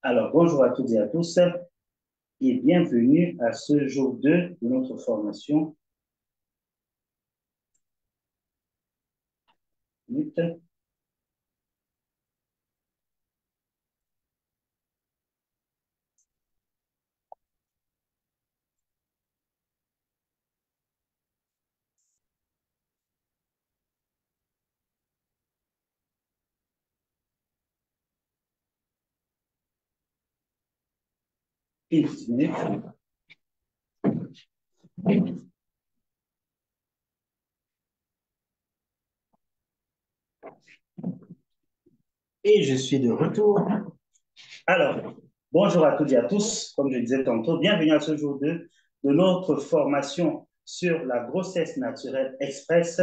Alors, bonjour à toutes et à tous et bienvenue à ce jour 2 de notre formation. Une petite minute. Et je suis de retour. Alors, bonjour à toutes et à tous. Comme je disais tantôt, bienvenue à ce jour 2 de notre formation sur la grossesse naturelle express.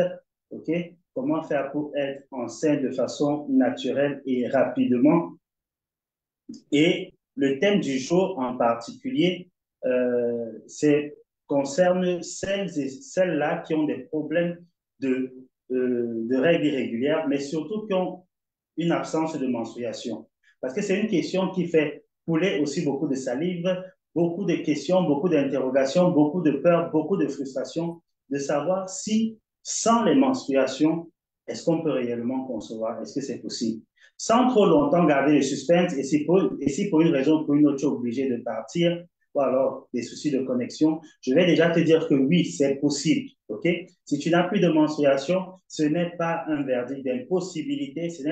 OK? Comment faire pour être enceinte de façon naturelle et rapidement. Et le thème du jour en particulier, concerne celles et celles-là qui ont des problèmes de règles irrégulières, mais surtout qui ont une absence de menstruation. Parce que c'est une question qui fait couler aussi beaucoup de salive, beaucoup de questions, beaucoup d'interrogations, beaucoup de peurs, beaucoup de frustrations, de savoir si, sans les menstruations, est-ce qu'on peut réellement concevoir? Est-ce que c'est possible? Sans trop longtemps garder le suspense, et si pour une raison ou pour une autre, tu es obligé de partir, ou alors des soucis de connexion, je vais déjà te dire que oui, c'est possible. OK? Si tu n'as plus de menstruation, ce n'est pas un verdict d'impossibilité, ça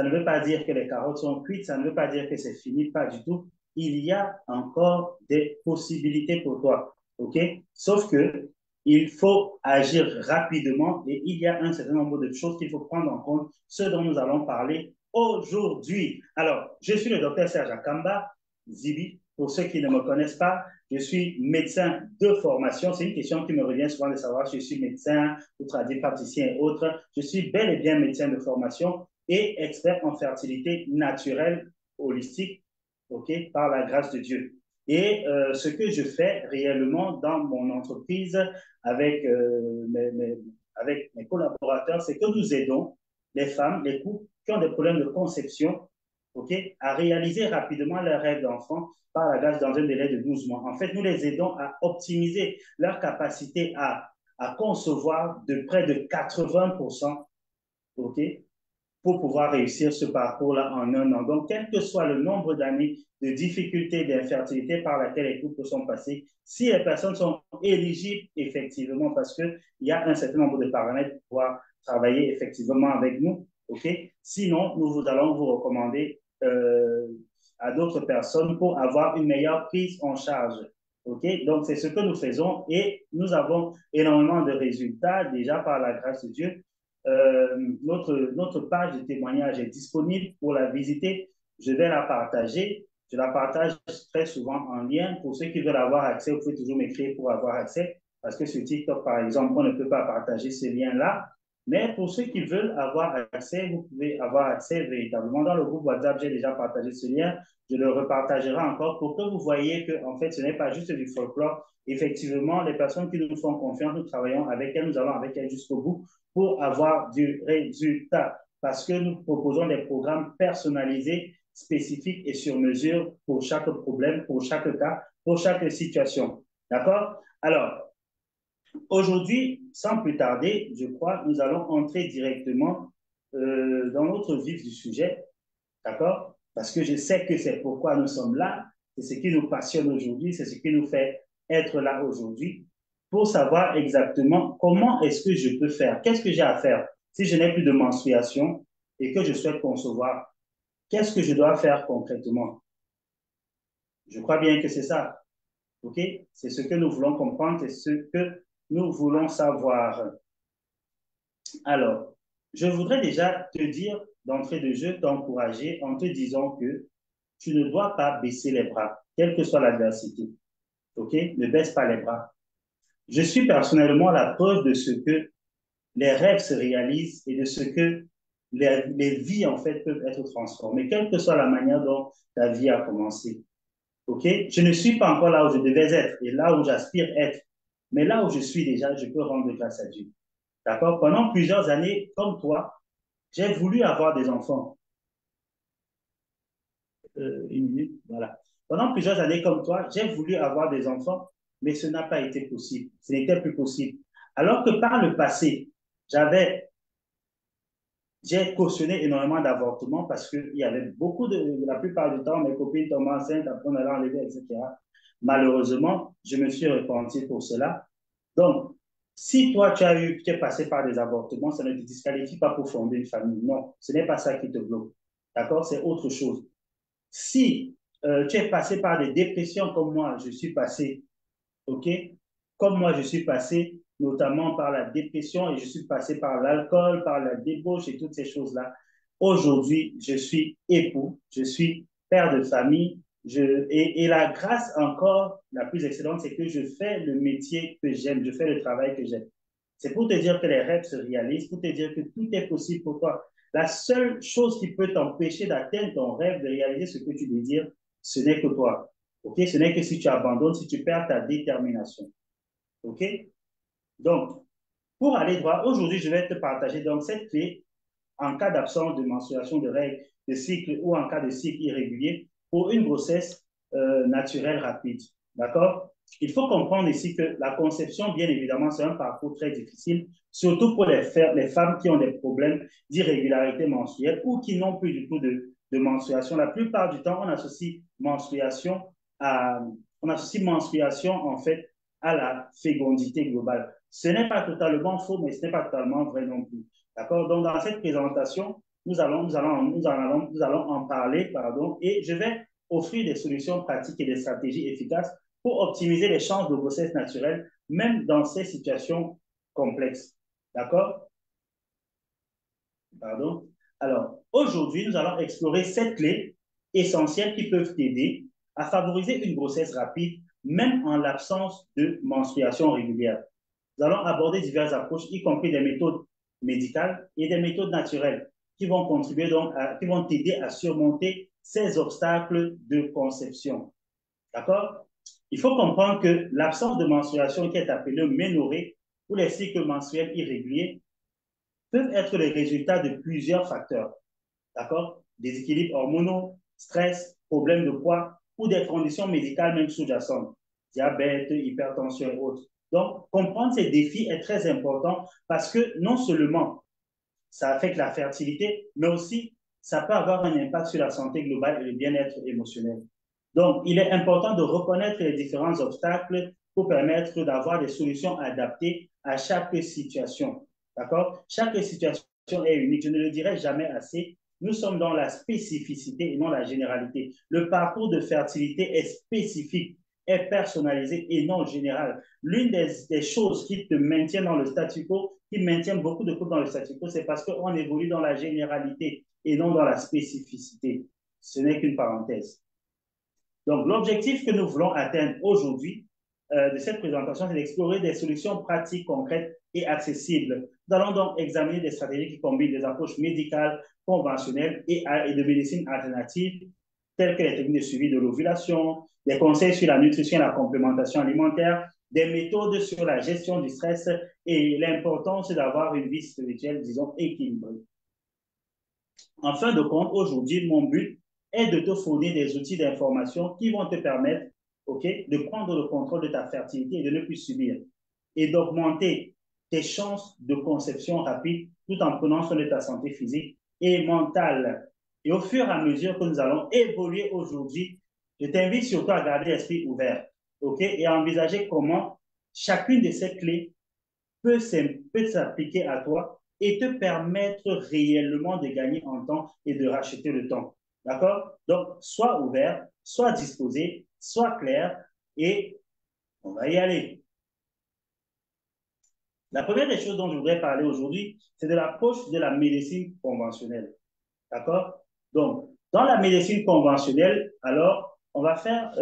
ne veut pas dire que les carottes sont cuites, ça ne veut pas dire que c'est fini, pas du tout. Il y a encore des possibilités pour toi. OK? Sauf que il faut agir rapidement et il y a un certain nombre de choses qu'il faut prendre en compte, ce dont nous allons parler aujourd'hui. Alors, je suis le docteur Serge Akamba, Zibi. Pour ceux qui ne me connaissent pas, je suis médecin de formation. C'est une question qui me revient souvent de savoir si je suis médecin ou traduit praticien et autres. Je suis bel et bien médecin de formation et expert en fertilité naturelle holistique, ok, par la grâce de Dieu. Et ce que je fais réellement dans mon entreprise avec, avec mes collaborateurs, c'est que nous aidons les femmes, les couples qui ont des problèmes de conception, ok, à réaliser rapidement leur rêve d'enfant par la grâce dans un délai de 12 mois. En fait, nous les aidons à optimiser leur capacité à concevoir de près de 80%, ok, pour pouvoir réussir ce parcours-là en un an. Donc, quel que soit le nombre d'années de difficultés d'infertilité par laquelle les couples sont passés, si les personnes sont éligibles, effectivement, parce qu'il y a un certain nombre de paramètres pour pouvoir travailler effectivement avec nous, OK? Sinon, nous allons vous recommander à d'autres personnes pour avoir une meilleure prise en charge. OK? Donc, c'est ce que nous faisons et nous avons énormément de résultats déjà par la grâce de Dieu. Notre page de témoignage est disponible pour la visiter. Je vais la partager. Je la partage très souvent en lien. Pour ceux qui veulent avoir accès, vous pouvez toujours m'écrire pour avoir accès. Parce que sur TikTok, par exemple, on ne peut pas partager ce lien-là. Mais pour ceux qui veulent avoir accès, vous pouvez avoir accès véritablement. Dans le groupe WhatsApp, j'ai déjà partagé ce lien. Je le repartagerai encore pour que vous voyez que, en fait, ce n'est pas juste du folklore. Effectivement, les personnes qui nous font confiance, nous travaillons avec elles, nous allons avec elles jusqu'au bout pour avoir du résultat. Parce que nous proposons des programmes personnalisés, spécifiques et sur mesure pour chaque problème, pour chaque cas, pour chaque situation. D'accord? Alors, aujourd'hui, sans plus tarder, je crois, nous allons entrer directement dans notre vif du sujet. D'accord? Parce que je sais que c'est pourquoi nous sommes là. C'est ce qui nous passionne aujourd'hui. C'est ce qui nous fait être là aujourd'hui. Pour savoir exactement comment est-ce que je peux faire. Qu'est-ce que j'ai à faire si je n'ai plus de menstruation et que je souhaite concevoir? Qu'est-ce que je dois faire concrètement? Je crois bien que c'est ça. OK? C'est ce que nous voulons comprendre, c'est ce que nous voulons savoir. Alors, Je voudrais déjà te dire d'entrée de jeu, t'encourager en te disant que tu ne dois pas baisser les bras, quelle que soit l'adversité. OK? Ne baisse pas les bras. Je suis personnellement la preuve de ce que les rêves se réalisent et de ce que les vies, en fait, peuvent être transformées, quelle que soit la manière dont ta vie a commencé. OK? Je ne suis pas encore là où je devais être et là où j'aspire être. Mais là où je suis déjà, je peux rendre grâce à Dieu. D'accord? Pendant plusieurs années, comme toi, j'ai voulu avoir des enfants. Une minute, voilà. Pendant plusieurs années comme toi, j'ai voulu avoir des enfants, mais ce n'a pas été possible. Ce n'était plus possible. Alors que par le passé, j'avais j'ai cautionné énormément d'avortements parce qu'il y avait beaucoup la plupart du temps, mes copines tombent enceintes, après on allait enlever, etc. Malheureusement, je me suis repenti pour cela. Donc, si toi, tu es passé par des avortements, ça ne te disqualifie pas pour fonder une famille. Non, ce n'est pas ça qui te bloque. D'accord? C'est autre chose. Si tu es passé par des dépressions comme moi, je suis passé, OK? Comme moi, je suis passé notamment par la dépression et je suis passé par l'alcool, par la débauche et toutes ces choses-là. Aujourd'hui, je suis époux, je suis père de famille et la grâce encore la plus excellente, c'est que je fais le métier que j'aime, je fais le travail que j'aime. C'est pour te dire que les rêves se réalisent, pour te dire que tout est possible pour toi. La seule chose qui peut t'empêcher d'atteindre ton rêve, de réaliser ce que tu désires, ce n'est que toi. OK? Ce n'est que si tu abandonnes, si tu perds ta détermination. OK? Donc, pour aller droit, aujourd'hui, je vais te partager donc cette clé en cas d'absence de menstruation de règles, de cycle ou en cas de cycle irrégulier pour une grossesse naturelle rapide. D'accord? Il faut comprendre ici que la conception, bien évidemment, c'est un parcours très difficile, surtout pour les femmes qui ont des problèmes d'irrégularité menstruelle ou qui n'ont plus du tout de menstruation. La plupart du temps, à, on associe menstruation en fait à la fécondité globale. Ce n'est pas totalement faux, mais ce n'est pas totalement vrai non plus. D'accord? Donc, dans cette présentation, nous allons en parler, pardon, et je vais offrir des solutions pratiques et des stratégies efficaces pour optimiser les chances de grossesse naturelle, même dans ces situations complexes. D'accord? Pardon. Alors, aujourd'hui, nous allons explorer 7 clés essentielles qui peuvent t'aider à favoriser une grossesse rapide, même en l'absence de menstruation régulière. Nous allons aborder diverses approches, y compris des méthodes médicales et des méthodes naturelles qui vont contribuer donc qui vont t'aider à surmonter ces obstacles de conception. D'accord? Il faut comprendre que l'absence de menstruation qui est appelée ménorrhée ou les cycles menstruels irréguliers peuvent être les résultats de plusieurs facteurs. D'accord? Déséquilibres hormonaux, stress, problèmes de poids ou des conditions médicales même sous-jacentes, diabète, hypertension et autres. Donc, comprendre ces défis est très important parce que non seulement ça affecte la fertilité, mais aussi ça peut avoir un impact sur la santé globale et le bien-être émotionnel. Donc, il est important de reconnaître les différents obstacles pour permettre d'avoir des solutions adaptées à chaque situation. D'accord? Chaque situation est unique. Je ne le dirai jamais assez. Nous sommes dans la spécificité et non la généralité. Le parcours de fertilité est spécifique, est personnalisé et non général. L'une des choses qui te maintiennent dans le statu quo, qui maintiennent beaucoup de couples dans le statu quo, c'est parce qu'on évolue dans la généralité et non dans la spécificité. Ce n'est qu'une parenthèse. Donc, l'objectif que nous voulons atteindre aujourd'hui de cette présentation, c'est d'explorer des solutions pratiques, concrètes et accessibles. Nous allons donc examiner des stratégies qui combinent des approches médicales, conventionnelles et de médecine alternative, telles que les techniques de suivi de l'ovulation, des conseils sur la nutrition et la complémentation alimentaire, des méthodes sur la gestion du stress et l'importance d'avoir une vie spirituelle, disons, équilibrée. En fin de compte, aujourd'hui, mon but est de te fournir des outils d'information qui vont te permettre, OK, de prendre le contrôle de ta fertilité et de ne plus subir et d'augmenter tes chances de conception rapide tout en prenant soin de ta santé physique et mentale. Et au fur et à mesure que nous allons évoluer aujourd'hui, je t'invite surtout à garder l'esprit ouvert, OK, et à envisager comment chacune de ces clés peut s'appliquer à toi et te permettre réellement de gagner en temps et de racheter le temps. D'accord? Donc, sois ouvert, sois disposé, sois clair et on va y aller. La première des choses dont je voudrais parler aujourd'hui, c'est de l'approche de la médecine conventionnelle. D'accord? Donc, dans la médecine conventionnelle, alors, on va faire,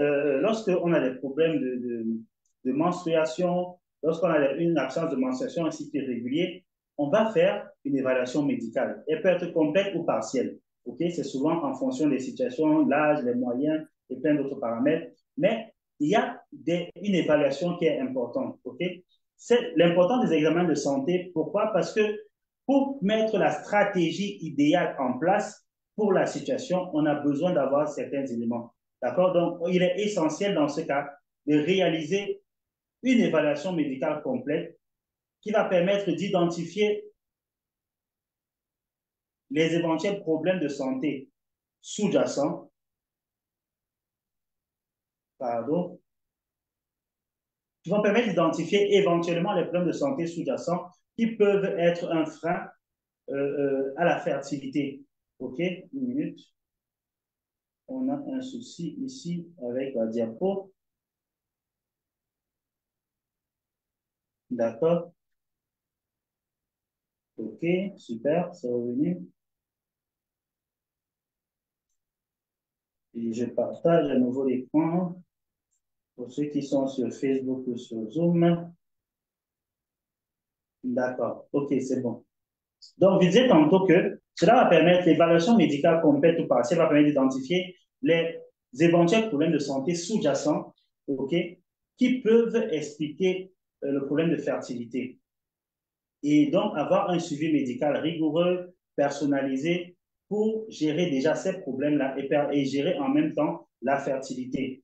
lorsqu'on a des problèmes de menstruation, lorsqu'on a une absence de menstruation, un cycle irrégulier, on va faire une évaluation médicale. Elle peut être complète ou partielle. OK? C'est souvent en fonction des situations, l'âge, les moyens et plein d'autres paramètres. Mais il y a une évaluation qui est importante. OK? C'est l'important des examens de santé. Pourquoi? Parce que pour mettre la stratégie idéale en place pour la situation, on a besoin d'avoir certains éléments. D'accord? Donc, il est essentiel dans ce cas de réaliser une évaluation médicale complète qui va permettre d'identifier les éventuels problèmes de santé sous-jacents, pardon, qui vont permettre d'identifier éventuellement les problèmes de santé sous-jacents qui peuvent être un frein à la fertilité. OK? Une minute. On a un souci ici avec la diapo. D'accord? OK, super, c'est revenu. Et je partage à nouveau l'écran pour ceux qui sont sur Facebook ou sur Zoom. D'accord, OK, c'est bon. Donc, je disais tantôt que cela va permettre, l'évaluation médicale complète ou partielle va permettre d'identifier les éventuels problèmes de santé sous-jacents, OK, qui peuvent expliquer le problème de fertilité. Et donc, avoir un suivi médical rigoureux, personnalisé, pour gérer déjà ces problèmes-là et gérer en même temps la fertilité.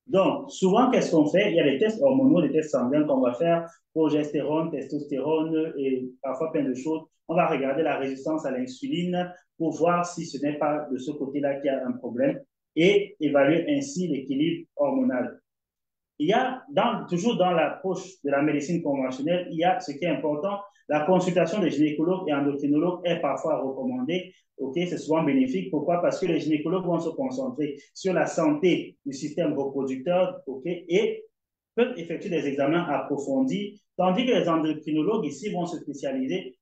Donc, souvent, qu'est-ce qu'on fait? Il y a des tests hormonaux, des tests sanguins qu'on va faire, progestérone, testostérone et parfois plein de choses. On va regarder la résistance à l'insuline pour voir si ce n'est pas de ce côté-là qu'il y a un problème et évaluer ainsi l'équilibre hormonal. Il y a toujours dans l'approche de la médecine conventionnelle, il y a ce qui est important, la consultation des gynécologues et endocrinologues est parfois recommandée. OK, c'est souvent bénéfique. Pourquoi? Parce que les gynécologues vont se concentrer sur la santé du système reproducteur, OK, et peuvent effectuer des examens approfondis, tandis que les endocrinologues ici vont se spécialiser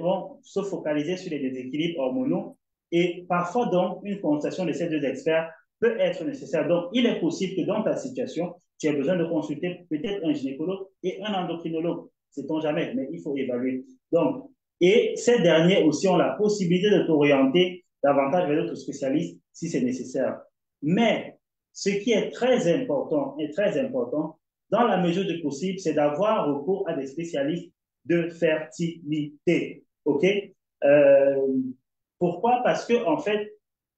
vont se focaliser sur les déséquilibres hormonaux et parfois donc une consultation de ces deux experts peut être nécessaire. Donc, il est possible que dans ta situation, tu aies besoin de consulter peut-être un gynécologue et un endocrinologue. Sait-on jamais, mais il faut évaluer. Donc, et ces derniers aussi ont la possibilité de t'orienter davantage vers d'autres spécialistes si c'est nécessaire. Mais ce qui est très important, dans la mesure du possible, c'est d'avoir recours à des spécialistes de fertilité. OK? Euh, Pourquoi? Parce que, en fait,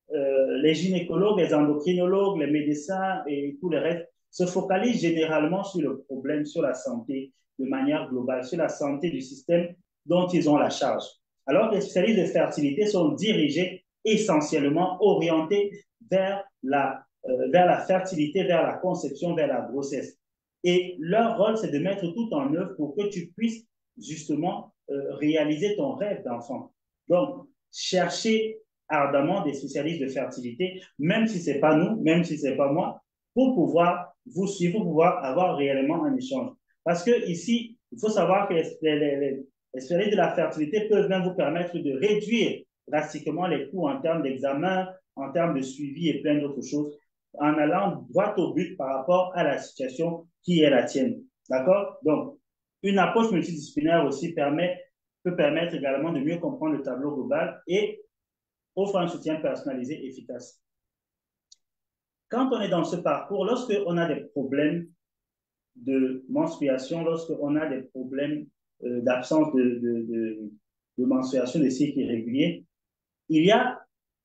les gynécologues, les endocrinologues, les médecins et tout le reste se focalisent généralement sur le problème, sur la santé de manière globale, sur la santé du système dont ils ont la charge. Alors que les spécialistes de fertilité sont dirigés essentiellement, orientés vers la fertilité, vers la conception, vers la grossesse. Et leur rôle, c'est de mettre tout en œuvre pour que tu puisses justement réaliser ton rêve d'enfant. Donc, chercher ardemment des spécialistes de fertilité, même si ce n'est pas nous, même si ce n'est pas moi, pour pouvoir vous suivre, pour pouvoir avoir réellement un échange. Parce que ici, il faut savoir que les spécialistes de la fertilité peuvent même vous permettre de réduire drastiquement les coûts en termes d'examen, en termes de suivi et plein d'autres choses, en allant droit au but par rapport à la situation qui est la tienne. D'accord? Donc, une approche multidisciplinaire aussi peut permettre également de mieux comprendre le tableau global et offre un soutien personnalisé efficace. Quand on est dans ce parcours, lorsqu'on a des problèmes de menstruation, lorsqu'on a des problèmes d'absence de menstruation, de cycle irrégulier, il y a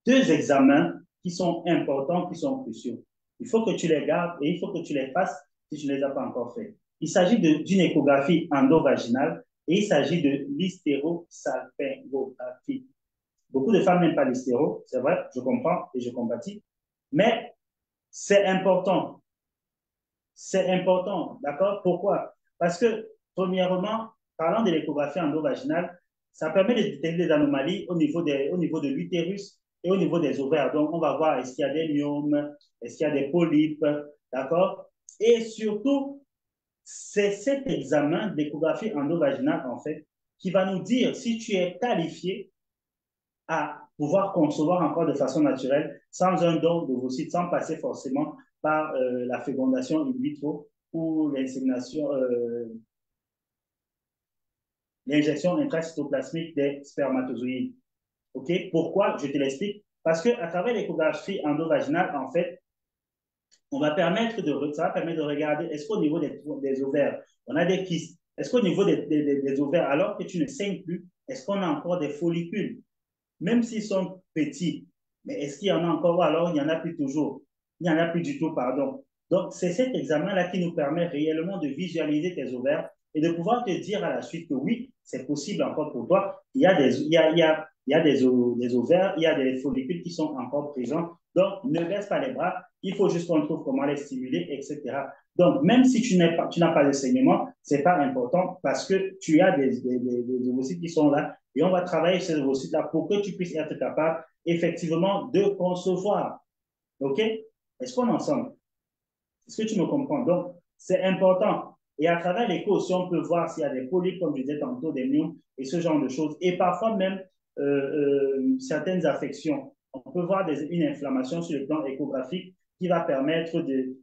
deux examens qui sont importants, qui sont cruciaux. Il faut que tu les gardes et il faut que tu les fasses si tu ne les as pas encore fait. Il s'agit d'une échographie endovaginale et il s'agit de l'hystérosalpingographie. Beaucoup de femmes n'aiment pas l'hystéro, c'est vrai, je comprends et je compatis, mais c'est important. C'est important, d'accord? Pourquoi? Parce que, premièrement, parlant de l'échographie endovaginale, ça permet de détecter des anomalies au niveau de l'utérus et au niveau des ovaires. Donc, on va voir est-ce qu'il y a des myomes, est-ce qu'il y a des polypes, d'accord? Et surtout, c'est cet examen d'échographie endovaginale, en fait, qui va nous dire si tu es qualifié à pouvoir concevoir encore de façon naturelle, sans un don d'ovocytes, sans passer forcément par la fécondation in vitro ou l'insémination, l'injection intracytoplasmique des spermatozoïdes. OK? Pourquoi? Je te l'explique. Parce qu'à travers l'échographie endovaginale, en fait, ça va permettre de regarder est-ce qu'au niveau des ovaires, on a des kystes. Est-ce qu'au niveau des ovaires, alors que tu ne saignes plus, est-ce qu'on a encore des follicules? Même s'ils sont petits, mais est-ce qu'il y en a encore ou alors il n'y en a plus toujours? Il n'y en a plus du tout, pardon. Donc, c'est cet examen-là qui nous permet réellement de visualiser tes ovaires et de pouvoir te dire à la suite que oui, c'est possible encore pour toi. Il y a des ovaires, il y a des follicules qui sont encore présents. Donc, ne baisse pas les bras. Il faut juste qu'on trouve comment les stimuler, etc. Donc, même si tu n'as pas de saignement, ce n'est pas important parce que tu as des ovocytes qui sont là et on va travailler sur ces ovocytes-là pour que tu puisses être capable effectivement de concevoir. OK? Est-ce qu'on est ensemble? Est-ce que tu me comprends? Donc, c'est important. Et à travers l'écho aussi, on peut voir s'il y a des polypes, comme je disais tantôt, des myomes et ce genre de choses. Et parfois même certaines affections. On peut voir une inflammation sur le plan échographique qui va permettre de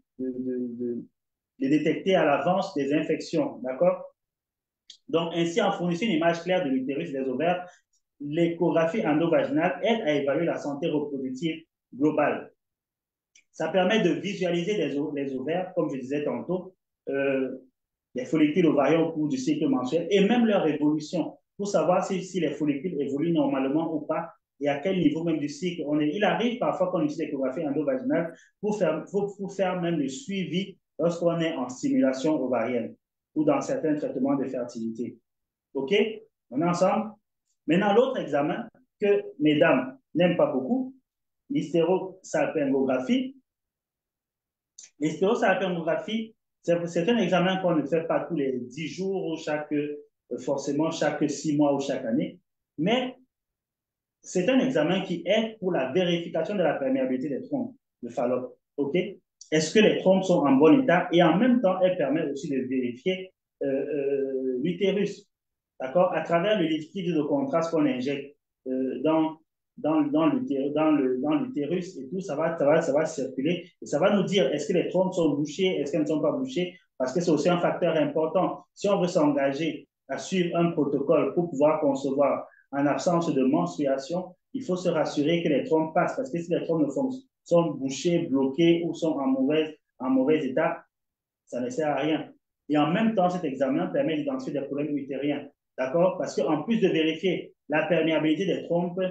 détecter à l'avance des infections. D'accord? Donc, ainsi, en fournissant une image claire de l'utérus et des ovaires, l'échographie endovaginale aide à évaluer la santé reproductive globale. Ça permet de visualiser les ovaires, comme je disais tantôt, les follicules ovariens au cours du cycle mensuel et même leur évolution pour savoir si les follicules évoluent normalement ou pas et à quel niveau même du cycle on est. Il arrive parfois qu'on utilise l'échographie endovaginale pour faire même le suivi lorsqu'on est en stimulation ovarienne ou dans certains traitements de fertilité. OK? On est ensemble? Maintenant, l'autre examen que mesdames n'aiment pas beaucoup, l'hystérosalpingographie. L'hystérosalpingographie, c'est un examen qu'on ne fait pas tous les 10 jours ou forcément chaque 6 mois ou chaque année, mais c'est un examen qui aide pour la vérification de la perméabilité des trompes de Fallope. OK? Est-ce que les trompes sont en bon état? Et en même temps, elle permet aussi de vérifier l'utérus. D'accord? À travers le liquide de contraste qu'on injecte dans l'utérus et tout, ça va circuler et ça va nous dire est-ce que les trompes sont bouchées, est-ce qu'elles ne sont pas bouchées, parce que c'est aussi un facteur important. Si on veut s'engager à suivre un protocole pour pouvoir concevoir en absence de menstruation, il faut se rassurer que les trompes passent, parce que si les trompes sont bouchées, bloquées ou sont en mauvais état, ça ne sert à rien. Et en même temps, cet examen permet d'identifier des problèmes utériens. D'accord? Parce qu'en plus de vérifier la perméabilité des trompes,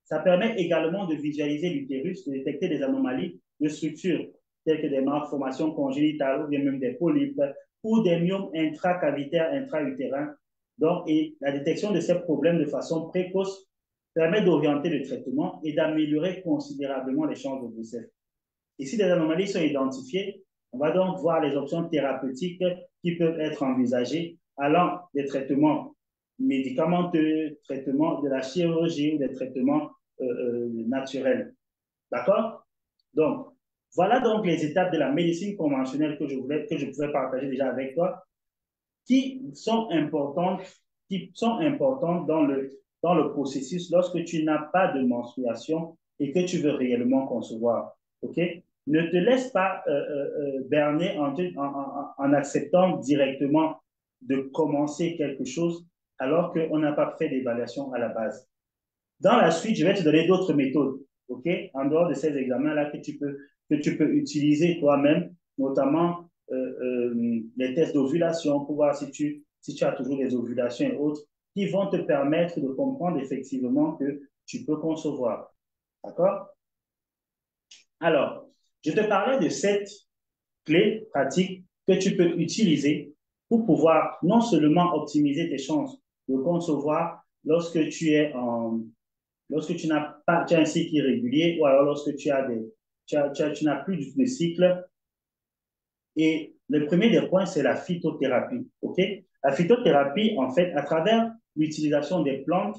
ça permet également de visualiser l'utérus, de détecter des anomalies de structure, telles que des malformations congénitales ou bien même des polypes ou des myomes intracavitaires, intra-utérins. Donc, et la détection de ces problèmes de façon précoce permet d'orienter le traitement et d'améliorer considérablement les chances de grossesse. Et si des anomalies sont identifiées, on va donc voir les options thérapeutiques qui peuvent être envisagées, allant des traitements médicamenteux, traitements de la chirurgie ou des traitements naturels. D'accord? Donc, voilà donc les étapes de la médecine conventionnelle que je pouvais partager déjà avec toi, qui sont importantes, dans le processus lorsque tu n'as pas de menstruation et que tu veux réellement concevoir. OK? Ne te laisse pas berner en acceptant directement de commencer quelque chose alors qu'on n'a pas fait d'évaluation à la base. Dans la suite, je vais te donner d'autres méthodes, OK, en dehors de ces examens-là que tu peux utiliser toi-même, notamment les tests d'ovulation pour voir si tu as toujours des ovulations et autres, qui vont te permettre de comprendre effectivement que tu peux concevoir. D'accord? Alors, je te parlais de 7 clés pratiques que tu peux utiliser pour pouvoir non seulement optimiser tes chances de concevoir lorsque tu n'as pas tu as un cycle irrégulier ou alors lorsque tu n'as plus du tout de cycle. Et le premier des points, c'est la phytothérapie. OK? La phytothérapie, en fait, à travers l'utilisation des plantes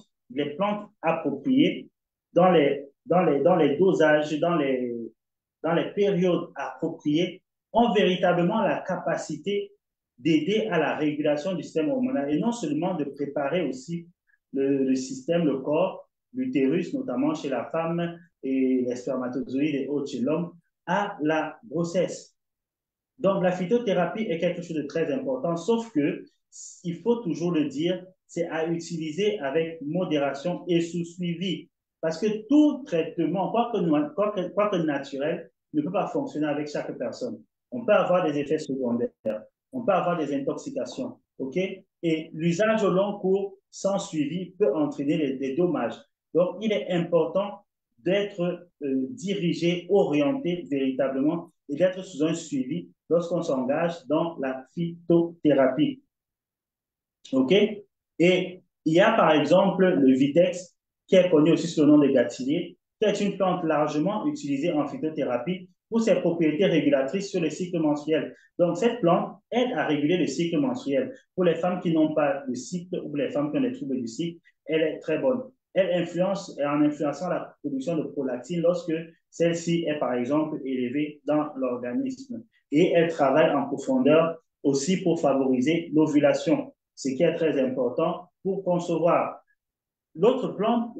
appropriées dans les dosages, dans les périodes appropriées, ont véritablement la capacité d'aider à la régulation du système hormonal et non seulement de préparer aussi le système, le corps, l'utérus, notamment chez la femme et les spermatozoïdes et autres chez l'homme, à la grossesse. Donc, la phytothérapie est quelque chose de très important, sauf que, il faut toujours le dire, c'est à utiliser avec modération et sous suivi. Parce que tout traitement, quoi que naturel, ne peut pas fonctionner avec chaque personne. On peut avoir des effets secondaires, on peut avoir des intoxications, OK? Et l'usage au long cours sans suivi peut entraîner des dommages. Donc, il est important d'être dirigé, orienté véritablement et d'être sous un suivi lorsqu'on s'engage dans la phytothérapie. OK? Et il y a par exemple le Vitex, qui est connu aussi sous le nom de gatilier, qui est une plante largement utilisée en phytothérapie pour ses propriétés régulatrices sur le cycle menstruel. Donc, cette plante aide à réguler le cycle menstruel. Pour les femmes qui n'ont pas de cycle ou les femmes qui ont des troubles du cycle, elle est très bonne. Elle influence, en influençant la production de prolactine lorsque celle-ci est, par exemple, élevée dans l'organisme. Et elle travaille en profondeur aussi pour favoriser l'ovulation, ce qui est très important pour concevoir. L'autre plante,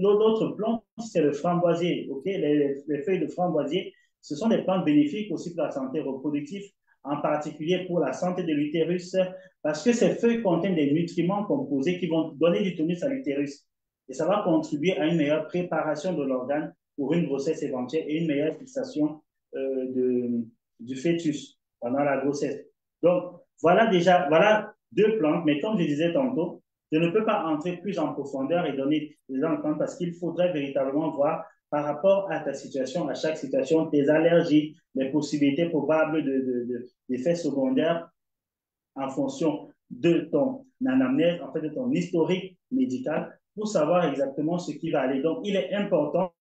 c'est le framboisier. Okay? Les feuilles de framboisier, ce sont des plantes bénéfiques aussi pour la santé reproductive, en particulier pour la santé de l'utérus, parce que ces feuilles contiennent des nutriments composés qui vont donner du tonus à l'utérus. Et ça va contribuer à une meilleure préparation de l'organe pour une grossesse éventuelle et une meilleure fixation du fœtus pendant la grossesse. Donc, voilà deux plantes, mais comme je disais tantôt, je ne peux pas entrer plus en profondeur et donner des exemples parce qu'il faudrait véritablement voir par rapport à ta situation, à chaque situation, tes allergies, les possibilités probables d'effets secondaires en fonction de ton anamnèse, en fait, de ton historique médical pour savoir exactement ce qui va aller. Donc, il est important,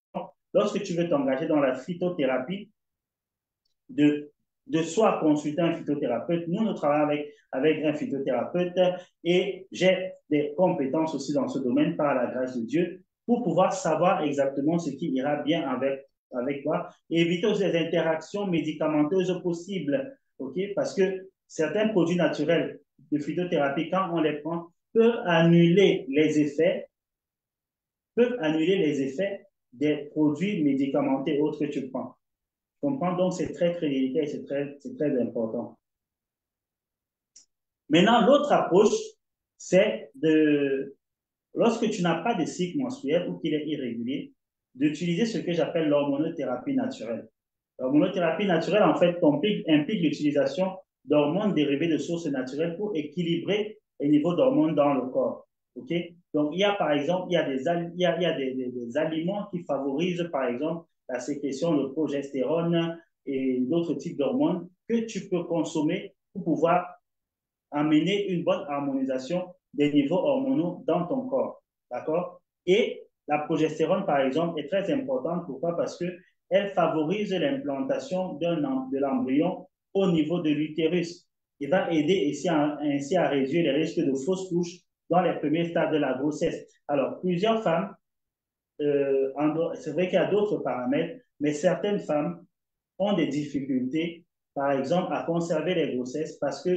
lorsque tu veux t'engager dans la phytothérapie, de soit consulter un phytothérapeute. Nous, nous travaillons avec un phytothérapeute et j'ai des compétences aussi dans ce domaine par la grâce de Dieu pour pouvoir savoir exactement ce qui ira bien avec toi et éviter aussi les interactions médicamenteuses possibles. OK? Parce que certains produits naturels de phytothérapie, quand on les prend, peuvent annuler les effets des produits médicamenteux et autres que tu prends. Comprends? Donc, c'est très, très délicat et c'est très important. Maintenant, l'autre approche, c'est lorsque tu n'as pas de cycle menstruel ou qu'il est irrégulier, d'utiliser ce que j'appelle l'hormonothérapie naturelle. L'hormonothérapie naturelle, en fait, implique l'utilisation d'hormones dérivées de sources naturelles pour équilibrer les niveaux d'hormones dans le corps. OK? Donc, il y a par exemple, il y a des aliments qui favorisent, par exemple, la sécrétion de progestérone et d'autres types d'hormones que tu peux consommer pour pouvoir amener une bonne harmonisation des niveaux hormonaux dans ton corps. D'accord? Et la progestérone, par exemple, est très importante. Pourquoi? Parce qu'elle favorise l'implantation de l'embryon au niveau de l'utérus. Il va aider ainsi à réduire les risques de fausses couches dans les premiers stades de la grossesse. Alors, plusieurs femmes, c'est vrai qu'il y a d'autres paramètres, mais certaines femmes ont des difficultés, par exemple, à conserver les grossesses parce que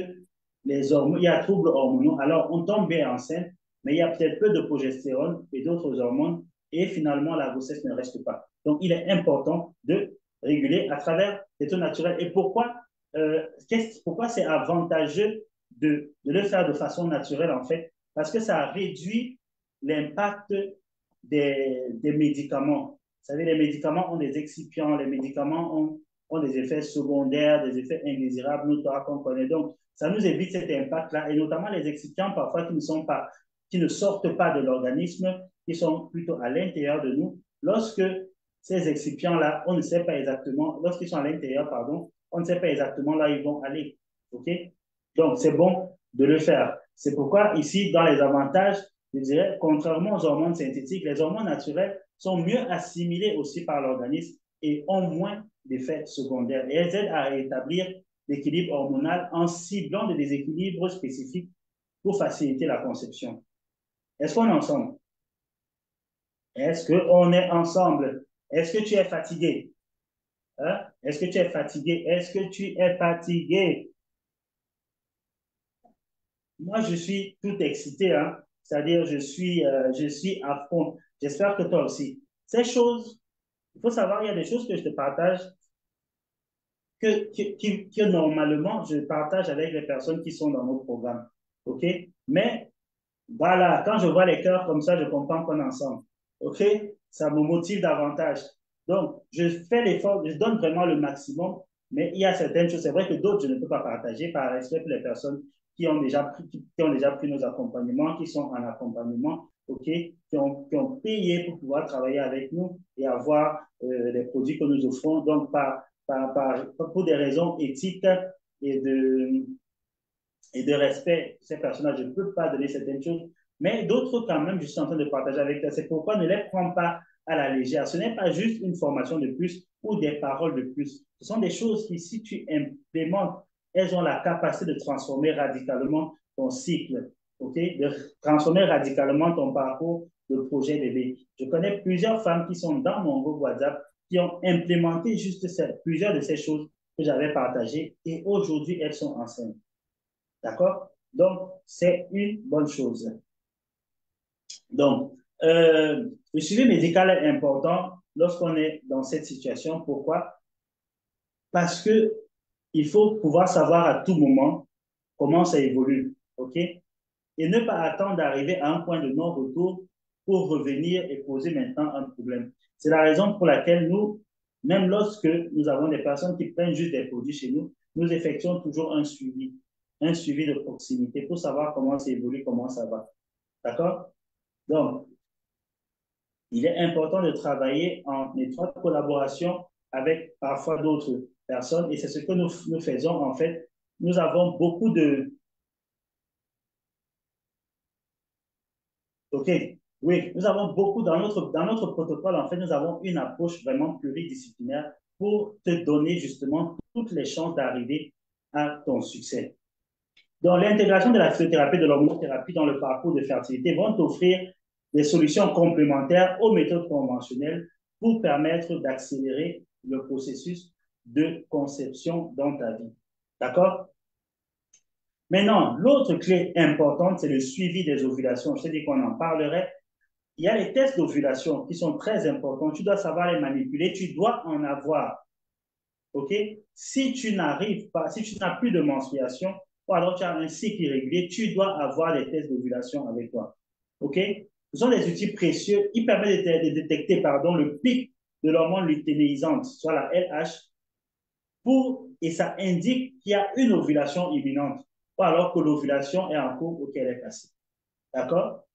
il y a troubles hormonaux. Alors, on tombe bien enceinte, mais il y a peut-être peu de progestérone et d'autres hormones, et finalement, la grossesse ne reste pas. Donc, il est important de réguler à travers les taux naturels. Et pourquoi c'est avantageux de le faire de façon naturelle, en fait? Parce que ça réduit l'impact des médicaments. Vous savez, les médicaments ont des excipients, les médicaments ont des effets secondaires, des effets indésirables, notoires qu'on connaît. Donc, ça nous évite cet impact-là, et notamment les excipients parfois qui ne sortent pas de l'organisme, qui sont plutôt à l'intérieur de nous. Lorsque ces excipients-là, on ne sait pas exactement, lorsqu'ils sont à l'intérieur, pardon, on ne sait pas exactement là où ils vont aller. OK? Donc, c'est bon de le faire. C'est pourquoi ici, dans les avantages, je dirais, contrairement aux hormones synthétiques, les hormones naturelles sont mieux assimilées aussi par l'organisme et ont moins d'effets secondaires. Et elles aident à rétablir l'équilibre hormonal en ciblant des déséquilibres spécifiques pour faciliter la conception. Est-ce qu'on est ensemble? Est-ce qu'on est ensemble? Est-ce que tu es fatigué? Hein? Est-ce que tu es fatigué? Est-ce que tu es fatigué? moi, je suis tout excité, hein. C'est-à-dire, je suis à fond. J'espère que toi aussi. Ces choses, il faut savoir, il y a des choses que je te partage que normalement, je partage avec les personnes qui sont dans nos programmes. OK? Mais voilà, quand je vois les cœurs comme ça, je comprends qu'on est ensemble. OK? Ça me motive davantage. Donc, je fais l'effort, je donne vraiment le maximum, mais il y a certaines choses, c'est vrai que d'autres, je ne peux pas partager par respect pour les personnes qui ont déjà pris nos accompagnements, qui sont en accompagnement, OK? Qui ont payé pour pouvoir travailler avec nous et avoir les produits que nous offrons. Donc, pour des raisons éthiques et de, et de respect de ces personnages, je ne peux pas donner certaines choses, mais d'autres quand même, je suis en train de partager avec toi. C'est pourquoi ne les prends pas à la légère. Ce n'est pas juste une formation de plus ou des paroles de plus. Ce sont des choses qui, si tu implémentes, elles ont la capacité de transformer radicalement ton cycle, ok? De transformer radicalement ton parcours de projet bébé. Je connais plusieurs femmes qui sont dans mon groupe WhatsApp qui ont implémenté juste plusieurs de ces choses que j'avais partagées et aujourd'hui, elles sont enceintes. D'accord? Donc, c'est une bonne chose. Donc, le suivi médical est important lorsqu'on est dans cette situation. Pourquoi? Parce que il faut pouvoir savoir à tout moment comment ça évolue. OK? Et ne pas attendre d'arriver à un point de non-retour pour revenir et poser maintenant un problème. C'est la raison pour laquelle nous, même lorsque nous avons des personnes qui prennent juste des produits chez nous, nous effectuons toujours un suivi de proximité pour savoir comment ça évolue, comment ça va. D'accord? Donc, il est important de travailler en étroite collaboration avec parfois d'autres personnes et c'est ce que nous faisons en fait. Nous avons beaucoup de, OK. Oui, nous avons beaucoup dans notre protocole, en fait, nous avons une approche vraiment pluridisciplinaire pour te donner justement toutes les chances d'arriver à ton succès. Donc, l'intégration de la physiothérapie et de l'hormonothérapie dans le parcours de fertilité vont t'offrir des solutions complémentaires aux méthodes conventionnelles pour permettre d'accélérer le processus de conception dans ta vie. D'accord? Maintenant, l'autre clé importante, c'est le suivi des ovulations. Je t'ai dit qu'on en parlerait. Il y a les tests d'ovulation qui sont très importants. Tu dois savoir les manipuler. Tu dois en avoir. OK? Si tu n'arrives pas, si tu n'as plus de menstruation, ou alors tu as un cycle irrégulier, tu dois avoir des tests d'ovulation avec toi. OK? Ce sont des outils précieux. Ils permettent de détecter pardon, le pic de l'hormone lutéinisante, soit la LH, et ça indique qu'il y a une ovulation imminente, ou alors que l'ovulation est en cours ou qu'elle est passée. D'accord?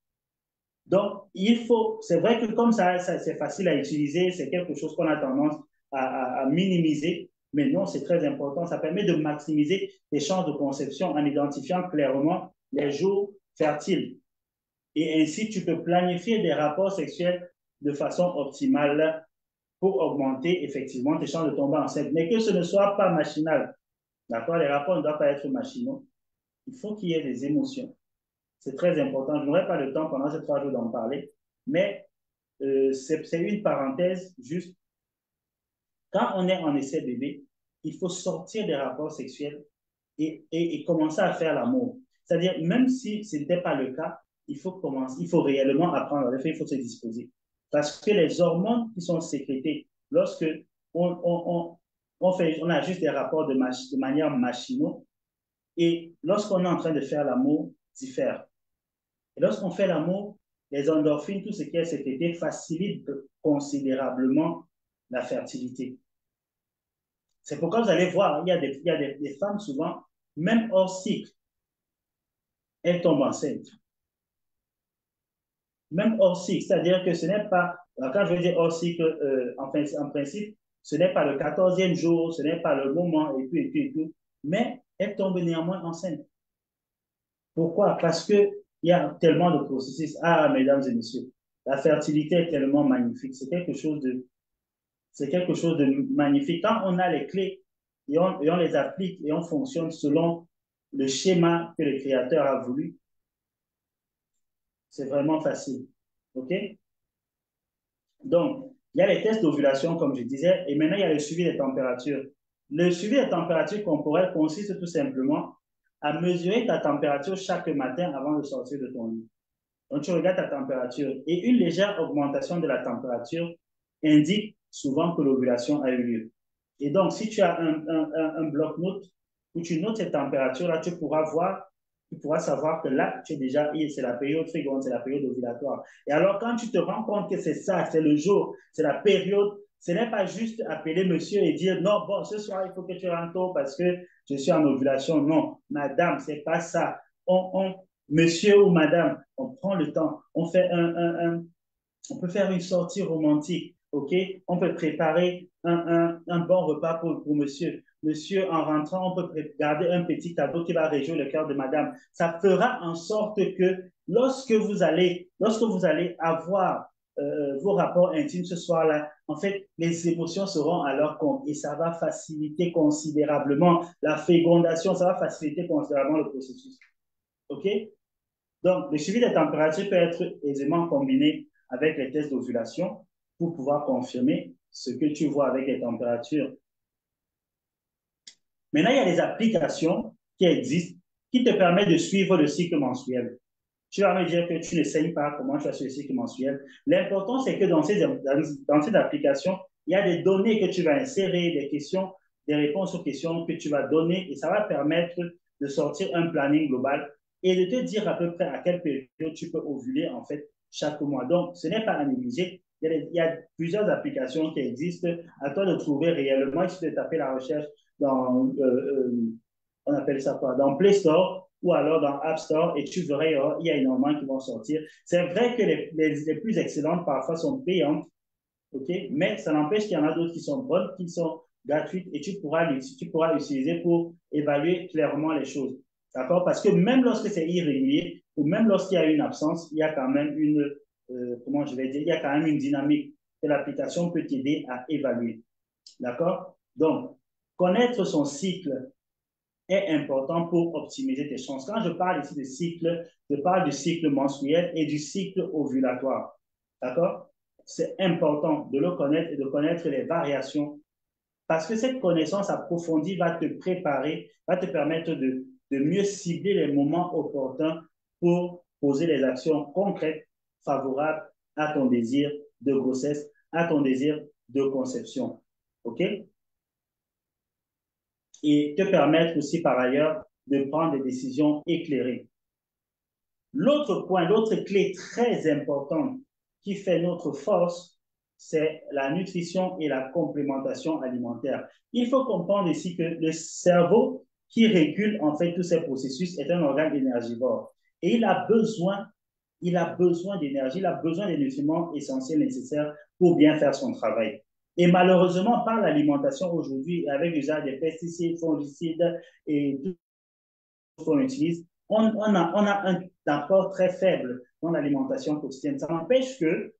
Donc, c'est vrai que comme ça c'est facile à utiliser, c'est quelque chose qu'on a tendance à minimiser, mais non, c'est très important. Ça permet de maximiser les chances de conception en identifiant clairement les jours fertiles. Et ainsi, tu peux planifier des rapports sexuels de façon optimale pour augmenter effectivement tes chances de tomber enceinte, mais que ce ne soit pas machinal. D'accord? Les rapports ne doivent pas être machinaux. Il faut qu'il y ait des émotions. C'est très important. Je n'aurai pas le temps pendant ces 3 jours d'en parler, mais c'est une parenthèse juste. Quand on est en essai bébé, il faut sortir des rapports sexuels et commencer à faire l'amour. C'est-à-dire, même si ce n'était pas le cas, il faut réellement apprendre à le faire, il faut se disposer. Parce que les hormones qui sont sécrétées lorsque on, on, on a juste des rapports de manière machinaux et lorsqu'on est en train de faire l'amour, diffèrent. Et lorsqu'on fait l'amour, les endorphines, tout ce qui est sécrété, facilite considérablement la fertilité. C'est pourquoi vous allez voir, il y a des femmes souvent, même hors cycle, elles tombent enceintes. Même hors cycle, c'est-à-dire que ce n'est pas, quand je veux dire hors cycle, en principe, ce n'est pas le 14e jour, ce n'est pas le moment, et tout, et tout, et tout, mais elles tombent néanmoins enceintes. Pourquoi? Parce qu'il y a tellement de processus. Ah, mesdames et messieurs, la fertilité est tellement magnifique. C'est quelque chose de magnifique. Quand on a les clés et on les applique et on fonctionne selon le schéma que le Créateur a voulu, c'est vraiment facile. OK? Donc, il y a les tests d'ovulation, comme je disais, et maintenant, il y a le suivi des températures. Le suivi des températures corporelles consiste tout simplement à mesurer ta température chaque matin avant de sortir de ton lit. Donc, tu regardes ta température et une légère augmentation de la température indique souvent que l'ovulation a eu lieu. Et donc, si tu as un bloc-notes où tu notes cette température-là, tu pourras savoir que là, tu es déjà, c'est la période féconde, c'est la période ovulatoire. Et alors, quand tu te rends compte que c'est ça, c'est le jour, c'est la période, ce n'est pas juste appeler monsieur et dire non, bon, ce soir, il faut que tu rentres tôt parce que je suis en ovulation. Non, madame, c'est pas ça. Monsieur ou madame, on prend le temps, on peut faire une sortie romantique, ok? On peut préparer un bon repas pour monsieur. Monsieur, en rentrant, on peut garder un petit cadeau qui va réjouir le cœur de madame. Ça fera en sorte que lorsque vous allez avoir vos rapports intimes ce soir-là, en fait, les émotions seront à leur compte et ça va faciliter considérablement la fécondation, ça va faciliter considérablement le processus. OK? Donc, le suivi des températures peut être aisément combiné avec les tests d'ovulation pour pouvoir confirmer ce que tu vois avec les températures. Maintenant, il y a des applications qui existent qui te permettent de suivre le cycle menstruel. Tu vas me dire que tu ne sais pas comment tu as suivi le cycle menstruel. L'important, c'est que dans ces applications, il y a des données que tu vas insérer, des questions, des réponses aux questions que tu vas donner et ça va permettre de sortir un planning global et de te dire à peu près à quelle période tu peux ovuler en fait chaque mois. Donc, ce n'est pas à négliger. Il y a plusieurs applications qui existent. À toi de trouver réellement, il suffit de taper la recherche dans, on appelle ça quoi, dans Play Store ou alors dans App Store et tu verras, il y a énormément qui vont sortir. C'est vrai que les plus excellentes parfois sont payantes, ok, mais ça n'empêche qu'il y en a d'autres qui sont bonnes, qui sont gratuites et tu pourras l'utiliser pour évaluer clairement les choses. D'accord? Parce que même lorsque c'est irrégulier ou même lorsqu'il y a une absence, il y a quand même comment je vais dire, il y a quand même une dynamique que l'application peut t'aider à évaluer. D'accord? Donc, connaître son cycle est important pour optimiser tes chances. Quand je parle ici de cycle, je parle du cycle menstruel et du cycle ovulatoire. D'accord? C'est important de le connaître et de connaître les variations parce que cette connaissance approfondie va te préparer, va te permettre de mieux cibler les moments opportuns pour poser les actions concrètes favorables à ton désir de grossesse, à ton désir de conception. OK? Et te permettre aussi par ailleurs de prendre des décisions éclairées. L'autre point, l'autre clé très importante qui fait notre force, c'est la nutrition et la complémentation alimentaire. Il faut comprendre ici que le cerveau qui régule en fait tous ces processus est un organe énergivore et il a besoin d'énergie, il a besoin des nutriments essentiels nécessaires pour bien faire son travail. Et malheureusement, par l'alimentation aujourd'hui, avec l'usage des pesticides, fongicides et tout ce qu'on utilise, on a un apport très faible dans l'alimentation quotidienne. Ça n'empêche que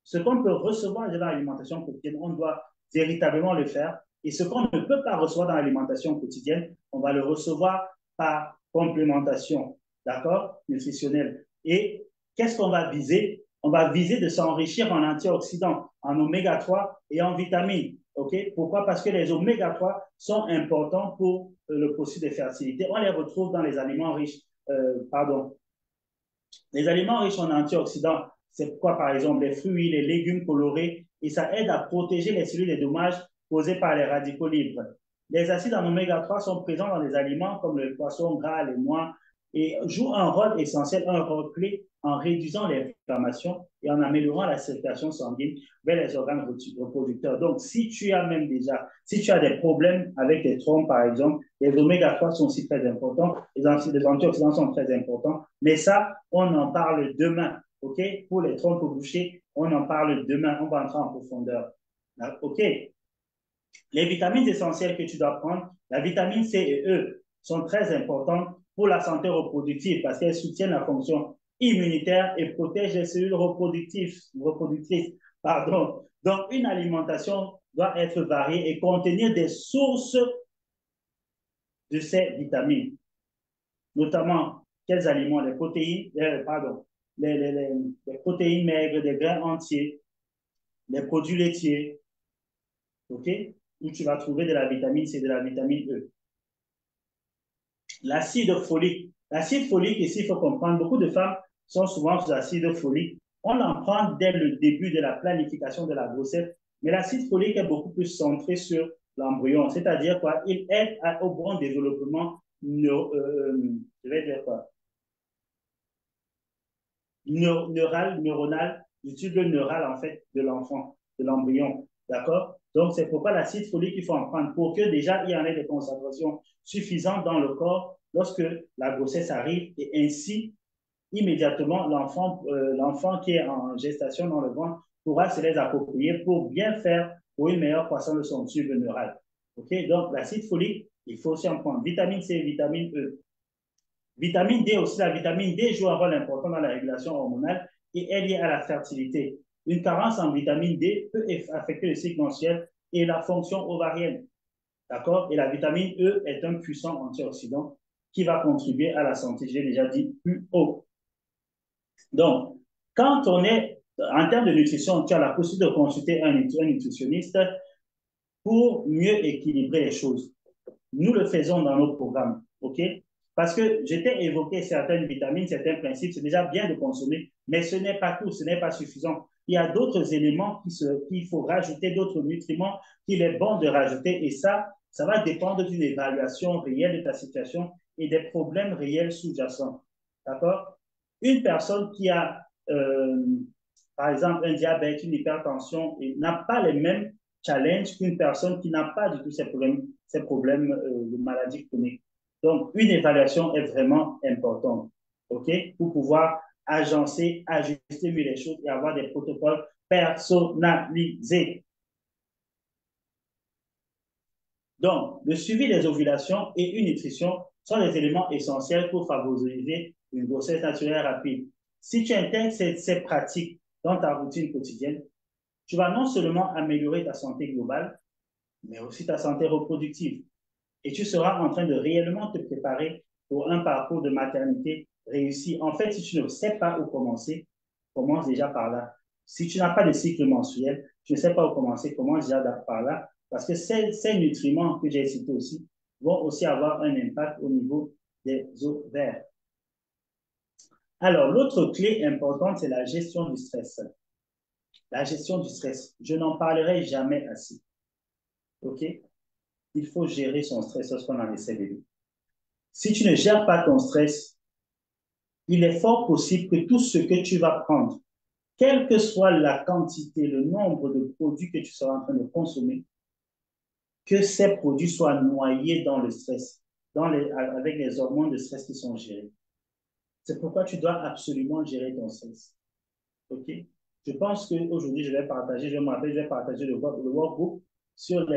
ce qu'on peut recevoir dans l'alimentation quotidienne, on doit véritablement le faire. Et ce qu'on ne peut pas recevoir dans l'alimentation quotidienne, on va le recevoir par complémentation, d'accord, nutritionnelle. Et qu'est-ce qu'on va viser? On va viser de s'enrichir en antioxydants, en oméga 3 et en vitamines. Okay? Pourquoi? Parce que les oméga 3 sont importants pour le processus de fertilité. On les retrouve dans les aliments riches, pardon, les aliments riches en antioxydants, c'est quoi par exemple les fruits, les légumes colorés, et ça aide à protéger les cellules des dommages causés par les radicaux libres. Les acides en oméga 3 sont présents dans les aliments comme le poisson gras, les noix, et jouent un rôle essentiel, un rôle clé en réduisant l'inflammation et en améliorant la circulation sanguine vers les organes reproducteurs. Donc, si tu as même déjà, si tu as des problèmes avec les trompes, par exemple, les oméga 3 sont aussi très importants, les antioxydants sont très importants, mais ça, on en parle demain, OK? Pour les trompes bouchées, on en parle demain, on va entrer en profondeur, OK? Les vitamines essentielles que tu dois prendre, la vitamine C et E, sont très importantes pour la santé reproductive parce qu'elles soutiennent la fonction immunitaire et protègent les cellules reproductrices. Pardon. Donc, une alimentation doit être variée et contenir des sources de ces vitamines, notamment quels aliments, les protéines, les protéines maigres, des grains entiers, les produits laitiers, ok, où tu vas trouver de la vitamine C, de la vitamine E. L'acide folique. L'acide folique, ici, il faut comprendre, beaucoup de femmes sont souvent sous acide folique. On en prend dès le début de la planification de la grossesse, mais l'acide folique est beaucoup plus centré sur l'embryon, c'est-à-dire quoi? Il aide au bon développement je vais dire quoi? Neuronal, du tube neural en fait de l'enfant, de l'embryon. D'accord? Donc, c'est pourquoi l'acide folique, il faut en prendre pour que déjà il y en ait des concentrations suffisantes dans le corps lorsque la grossesse arrive et ainsi, immédiatement, l'enfant qui est en gestation dans le ventre pourra se les approprier pour bien faire pour une meilleure croissance de son tube neural. OK? Donc, l'acide folique, il faut aussi en prendre. Vitamine C, vitamine E. Vitamine D aussi, la vitamine D joue un rôle important dans la régulation hormonale et est liée à la fertilité. Une carence en vitamine D peut affecter le cycle menstruel et la fonction ovarienne. D'accord? Et la vitamine E est un puissant antioxydant qui va contribuer à la santé, j'ai déjà dit plus haut. Donc, quand on est en termes de nutrition, tu as la possibilité de consulter un nutritionniste pour mieux équilibrer les choses. Nous le faisons dans nos programmes, OK? Parce que j'étais évoqué certaines vitamines, certains principes, c'est déjà bien de consommer, mais ce n'est pas tout, ce n'est pas suffisant. Il y a d'autres éléments qu'il faut rajouter, d'autres nutriments qu'il est bon de rajouter, et ça va dépendre d'une évaluation réelle de ta situation et des problèmes réels sous-jacents. D'accord? Une personne qui a, par exemple, un diabète, une hypertension, et n'a pas les mêmes challenges qu'une personne qui n'a pas du tout ces problèmes de maladie chronique. Donc, une évaluation est vraiment importante, OK, pour pouvoir agencer, ajuster mieux les choses et avoir des protocoles personnalisés. Donc, le suivi des ovulations et une nutrition sont des éléments essentiels pour favoriser une grossesse naturelle rapide. Si tu intègres ces pratiques dans ta routine quotidienne, tu vas non seulement améliorer ta santé globale, mais aussi ta santé reproductive. Et tu seras en train de réellement te préparer pour un parcours de maternité réussi. En fait, si tu ne sais pas où commencer, commence déjà par là. Si tu n'as pas de cycle menstruel, tu ne sais pas où commencer, commence déjà par là. Parce que ces nutriments que j'ai cités aussi vont aussi avoir un impact au niveau des ovaires. Alors, l'autre clé importante, c'est la gestion du stress. La gestion du stress. Je n'en parlerai jamais assez. OK? Il faut gérer son stress lorsqu'on en essaie de vivre. Si tu ne gères pas ton stress, il est fort possible que tout ce que tu vas prendre, quelle que soit la quantité, le nombre de produits que tu seras en train de consommer, que ces produits soient noyés dans le stress, avec les hormones de stress qui sont gérées. C'est pourquoi tu dois absolument gérer ton stress. OK? Je pense qu'aujourd'hui, je vais partager, je me rappelle, je vais partager le workbook sur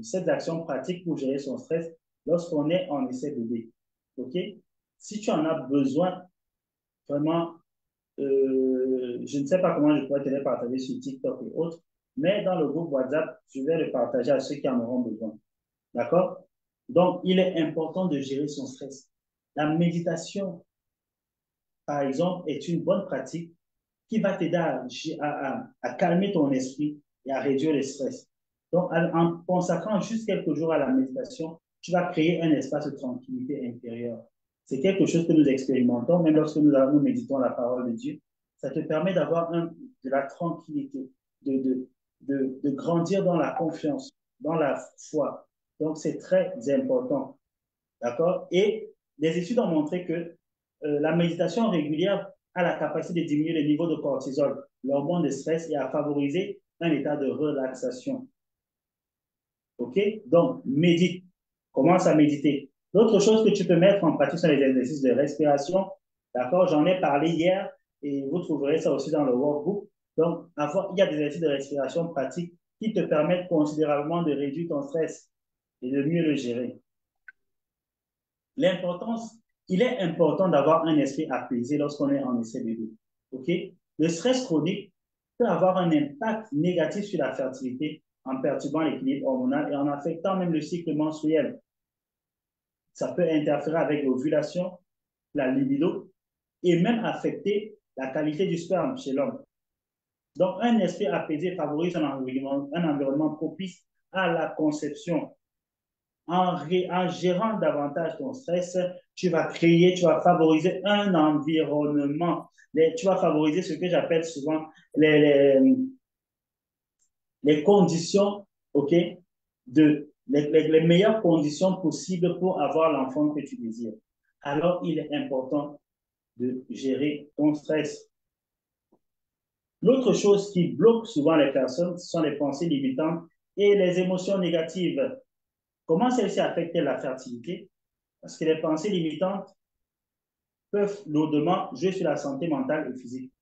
7 actions pratiques pour gérer son stress lorsqu'on est en essai bébé. OK? Si tu en as besoin, vraiment, je ne sais pas comment je pourrais te les partager sur TikTok et autres, mais dans le groupe WhatsApp, je vais le partager à ceux qui en auront besoin. D'accord? Donc, il est important de gérer son stress. La méditation, par exemple, est une bonne pratique qui va t'aider à calmer ton esprit et à réduire le stress. Donc, en consacrant juste quelques jours à la méditation, tu vas créer un espace de tranquillité intérieure. C'est quelque chose que nous expérimentons, même lorsque nous méditons la parole de Dieu. Ça te permet d'avoir de la tranquillité, de grandir dans la confiance, dans la foi. Donc, c'est très important. D'accord? Et les études ont montré que la méditation régulière a la capacité de diminuer le niveau de cortisol, l'hormone de stress, et à favoriser un état de relaxation. OK? Donc, médite. Commence à méditer. L'autre chose que tu peux mettre en pratique sont les exercices de respiration. D'accord? J'en ai parlé hier et vous trouverez ça aussi dans le workbook. Donc, il y a des exercices de respiration pratiques qui te permettent considérablement de réduire ton stress et de mieux le gérer. L'importance, il est important d'avoir un esprit apaisé lorsqu'on est en essai bébé. OK? Le stress chronique peut avoir un impact négatif sur la fertilité en perturbant l'équilibre hormonal et en affectant même le cycle menstruel. Ça peut interférer avec l'ovulation, la libido et même affecter la qualité du sperme chez l'homme. Donc, un esprit apaisé favorise un environnement propice à la conception. en gérant davantage ton stress, tu vas créer, tu vas favoriser un environnement. Tu vas favoriser ce que j'appelle souvent les conditions, OK, les meilleures conditions possibles pour avoir l'enfant que tu désires. Alors, il est important de gérer ton stress. L'autre chose qui bloque souvent les personnes, ce sont les pensées limitantes et les émotions négatives. Comment celles-ci affectent la fertilité? Parce que les pensées limitantes peuvent lourdement jouer sur la santé mentale et physique.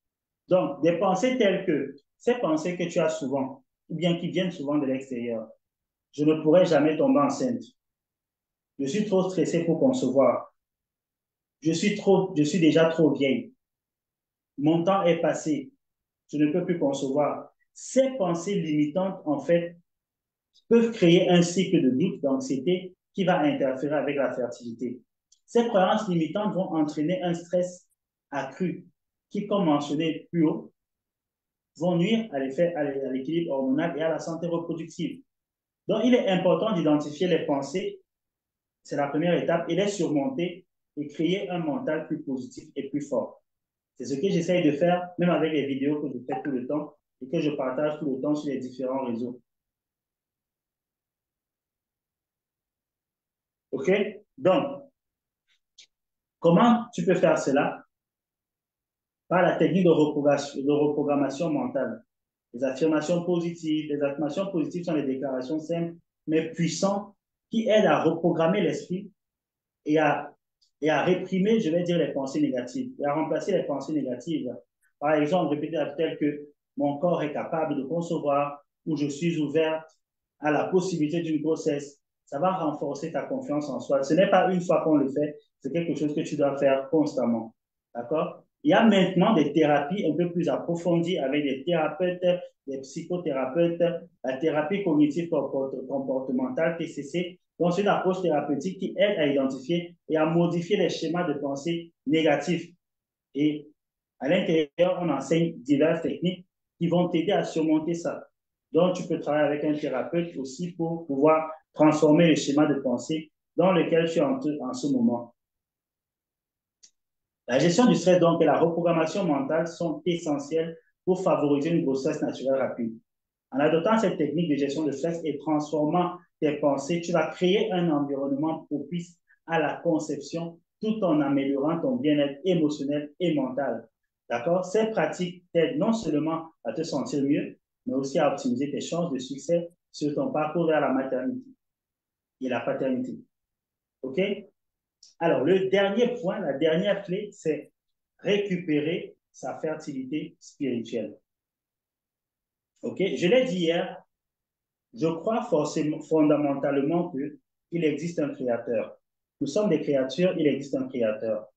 Donc, des pensées telles que ces pensées que tu as souvent, ou bien qui viennent souvent de l'extérieur. Je ne pourrai jamais tomber enceinte. Je suis trop stressée pour concevoir. Je suis déjà trop vieille. Mon temps est passé. Je ne peux plus concevoir. Ces pensées limitantes, en fait, peuvent créer un cycle de doute, d'anxiété qui va interférer avec la fertilité. Ces croyances limitantes vont entraîner un stress accru qui, comme mentionné plus haut, vont nuire à l'équilibre hormonal et à la santé reproductive. Donc, il est important d'identifier les pensées, c'est la première étape, et les surmonter et créer un mental plus positif et plus fort. C'est ce que j'essaye de faire, même avec les vidéos que je fais tout le temps et que je partage tout le temps sur les différents réseaux. OK? Donc, comment tu peux faire cela? Par la technique de reprogrammation mentale. Les affirmations positives. Les affirmations positives sont des déclarations simples, mais puissantes, qui aident à reprogrammer l'esprit et à réprimer, je vais dire, les pensées négatives, et à remplacer les pensées négatives. Par exemple, répéter tel que mon corps est capable de concevoir, ou je suis ouverte à la possibilité d'une grossesse. Ça va renforcer ta confiance en soi. Ce n'est pas une fois qu'on le fait, c'est quelque chose que tu dois faire constamment. D'accord? Il y a maintenant des thérapies un peu plus approfondies avec des thérapeutes, des psychothérapeutes, la thérapie cognitive comportementale, TCC. Donc, c'est une approche thérapeutique qui aide à identifier et à modifier les schémas de pensée négatifs. Et à l'intérieur, on enseigne diverses techniques qui vont t'aider à surmonter ça. Donc, tu peux travailler avec un thérapeute aussi pour pouvoir transformer le schéma de pensée dans lequel tu es en ce moment. La gestion du stress donc et la reprogrammation mentale sont essentielles pour favoriser une grossesse naturelle rapide. En adoptant cette technique de gestion de stress et transformant tes pensées, tu vas créer un environnement propice à la conception tout en améliorant ton bien-être émotionnel et mental. D'accord? Ces pratiques t'aident non seulement à te sentir mieux, mais aussi à optimiser tes chances de succès sur ton parcours vers la maternité et la paternité. OK? Alors, le dernier point, la dernière clé, c'est récupérer sa fertilité spirituelle. OK? Je l'ai dit hier, je crois forcément, fondamentalement qu'il existe un créateur. Nous sommes des créatures, il existe un créateur.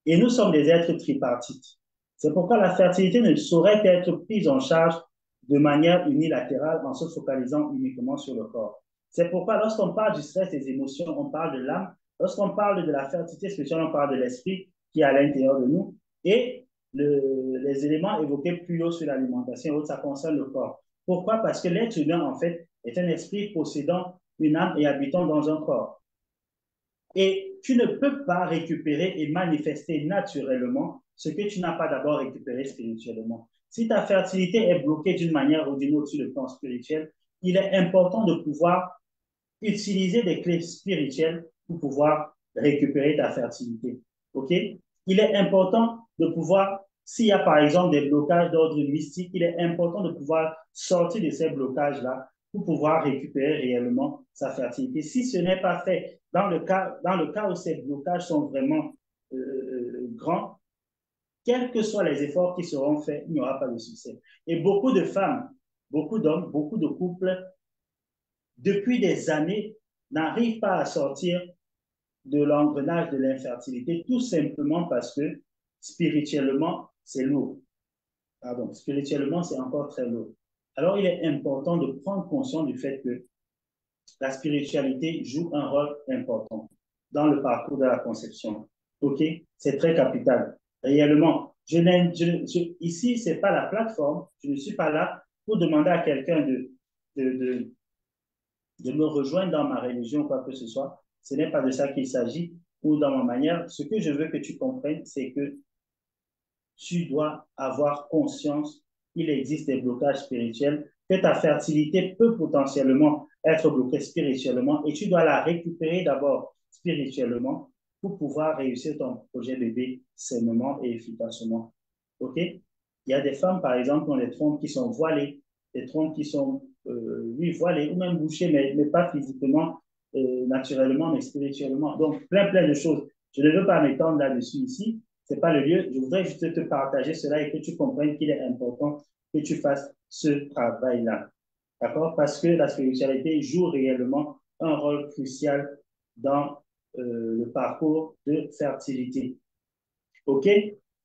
Et nous sommes des êtres tripartites. C'est pourquoi la fertilité ne saurait être prise en charge de manière unilatérale en se focalisant uniquement sur le corps. C'est pourquoi lorsqu'on parle du stress des émotions, on parle de l'âme. Lorsqu'on parle de la fertilité spirituelle, on parle de l'esprit qui est à l'intérieur de nous. Et les éléments évoqués plus haut sur l'alimentation, ça concerne le corps. Pourquoi? Parce que l'être humain, en fait, est un esprit possédant une âme et habitant dans un corps. Et tu ne peux pas récupérer et manifester naturellement ce que tu n'as pas d'abord récupéré spirituellement. Si ta fertilité est bloquée d'une manière ou d'une autre sur le plan spirituel, il est important de pouvoir utiliser des clés spirituelles pour pouvoir récupérer ta fertilité. OK? Il est important de pouvoir, s'il y a par exemple des blocages d'ordre mystique, il est important de pouvoir sortir de ces blocages-là pour pouvoir récupérer réellement sa fertilité. Si ce n'est pas fait, dans le cas où ces blocages sont vraiment grands, quels que soient les efforts qui seront faits, il n'y aura pas de succès. Et beaucoup de femmes, beaucoup d'hommes, beaucoup de couples, depuis des années, n'arrivent pas à sortir de l'engrenage de l'infertilité, tout simplement parce que spirituellement, c'est lourd. Pardon, spirituellement, c'est encore très lourd. Alors, il est important de prendre conscience du fait que la spiritualité joue un rôle important dans le parcours de la conception. OK? C'est très capital. Réellement, ici, ce n'est pas la plateforme. Je ne suis pas là pour demander à quelqu'un de me rejoindre dans ma religion ou quoi que ce soit. Ce n'est pas de ça qu'il s'agit ou dans ma manière. Ce que je veux que tu comprennes, c'est que tu dois avoir conscience qu'il existe des blocages spirituels, que ta fertilité peut potentiellement être bloquée spirituellement et tu dois la récupérer d'abord spirituellement pour pouvoir réussir ton projet bébé sainement et efficacement. OK? Il y a des femmes, par exemple, qui ont des trompes qui sont voilées, des trompes qui sont, oui, voilées ou même bouchées, mais pas physiquement, naturellement, mais spirituellement. Donc, plein de choses. Je ne veux pas m'étendre là-dessus ici, ce n'est pas le lieu. Je voudrais juste te partager cela et que tu comprennes qu'il est important que tu fasses ce travail-là. D'accord? Parce que la spiritualité joue réellement un rôle crucial dans le parcours de fertilité. OK?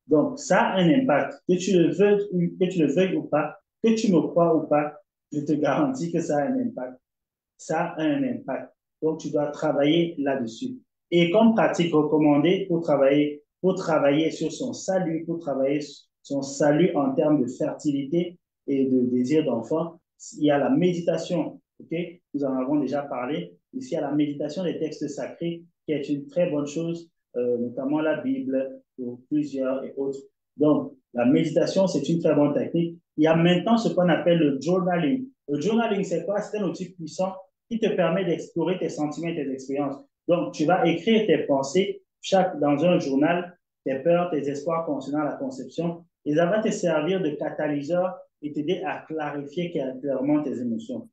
Donc, ça a un impact. Que tu le veuilles ou pas, que tu me crois ou pas, je te garantis que ça a un impact. Ça a un impact. Donc, tu dois travailler là-dessus. Et comme pratique recommandée pour travailler sur son salut, pour travailler son salut en termes de fertilité et de désir d'enfant, il y a la méditation. Okay? Nous en avons déjà parlé. Ici, il y a la méditation des textes sacrés qui est une très bonne chose, notamment la Bible pour plusieurs et autres. Donc, la méditation, c'est une très bonne technique. Il y a maintenant ce qu'on appelle le journaling. Le journaling, c'est quoi? C'est un outil puissant qui te permet d'explorer tes sentiments et tes expériences. Donc, tu vas écrire tes pensées dans un journal, tes peurs, tes espoirs concernant la conception, et ça va te servir de catalyseur et t'aider à clarifier clairement tes émotions.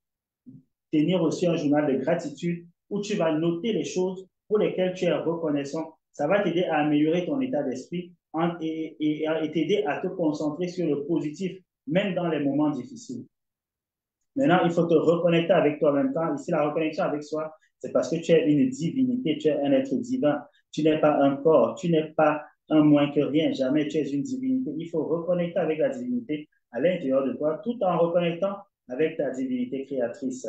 Tenir aussi un journal de gratitude où tu vas noter les choses pour lesquelles tu es reconnaissant. Ça va t'aider à améliorer ton état d'esprit et t'aider à te concentrer sur le positif, même dans les moments difficiles. Maintenant, il faut te reconnecter avec toi en même temps. Ici, la reconnexion avec soi, c'est parce que tu es une divinité, tu es un être divin. Tu n'es pas un corps, tu n'es pas un moins que rien. Jamais tu es une divinité. Il faut reconnecter avec la divinité à l'intérieur de toi, tout en reconnectant avec ta divinité créatrice.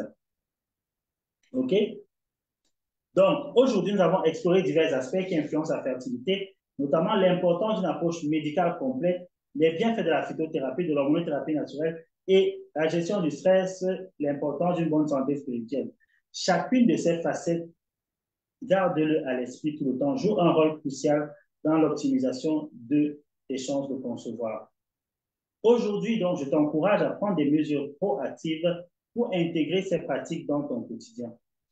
OK? Donc, aujourd'hui, nous avons exploré divers aspects qui influencent la fertilité, notamment l'importance d'une approche médicale complète, les bienfaits de la phytothérapie, de l'hormonothérapie naturelle et la gestion du stress, l'importance d'une bonne santé spirituelle. Chacune de ces facettes, garde-le à l'esprit tout le temps, joue un rôle crucial dans l'optimisation de tes chances de concevoir. Aujourd'hui, donc, je t'encourage à prendre des mesures proactives pour intégrer ces pratiques dans ton quotidien,